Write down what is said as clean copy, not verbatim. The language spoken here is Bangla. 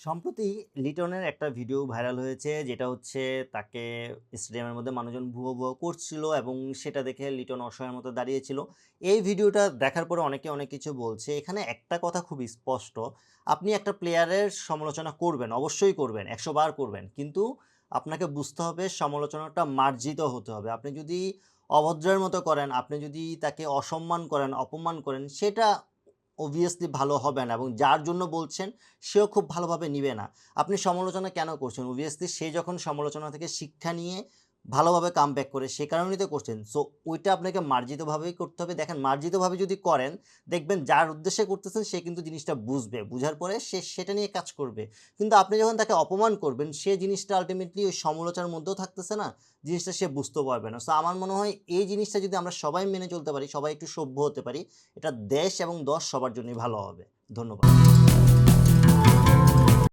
সম্প্রতি লিটনের একটা ভিডিও ভাইরাল হয়েছে যেটা হচ্ছে তাকে স্টেডিয়ামের মধ্যে মানুষজন ভুয়ো করছিল এবং সেটা দেখে লিটন অসহায়ের মতো দাঁড়িয়েছিল। এই ভিডিওটা দেখার পরে অনেকে অনেক কিছু বলছে। এখানে একটা কথা খুব স্পষ্ট, আপনি একটা প্লেয়ারের সমালোচনা করবেন, অবশ্যই করবেন, ১০০ বার করবেন। কিন্তু আপনাকে বুঝতে হবে সমালোচনাটা মার্জিত হতে হবে। আপনি যদি অভদ্রের মতো করেন, আপনি যদি তাকে অসম্মান করেন, অপমান করেন সেটা obviously ভালো হবে না এবং যার জন্য বলছেন সেও খুব ভালোভাবে নিবে না। আপনি সমালোচনা কেন করছেন? obviously সে যখন সমালোচনা থেকে শিক্ষা নিয়ে ভালোভাবে কামব্যাক করে সে কারণেই তো করছেন। সো ওইটা আপনাকে মার্জিতভাবেই করতে হবে। দেখেন মার্জিতভাবে যদি করেন, দেখবেন যার উদ্দেশ্যে করতেছেন সে কিন্তু জিনিসটা বুঝবে। বুঝার পরে সে সেটা নিয়ে কাজ করবে। কিন্তু আপনি যখন তাকে অপমান করবেন সে জিনিসটা আল্টিমেটলি ওই সমালোচনার মধ্যেও থাকতেছে না, জিনিসটা সে বুঝতেও পারবে না। সো আমার মনে হয় এই জিনিসটা যদি আমরা সবাই মেনে চলতে পারি, সবাই একটু সভ্য হতে পারি, এটা দেশ এবং দশ সবার জন্যই ভালো হবে। ধন্যবাদ।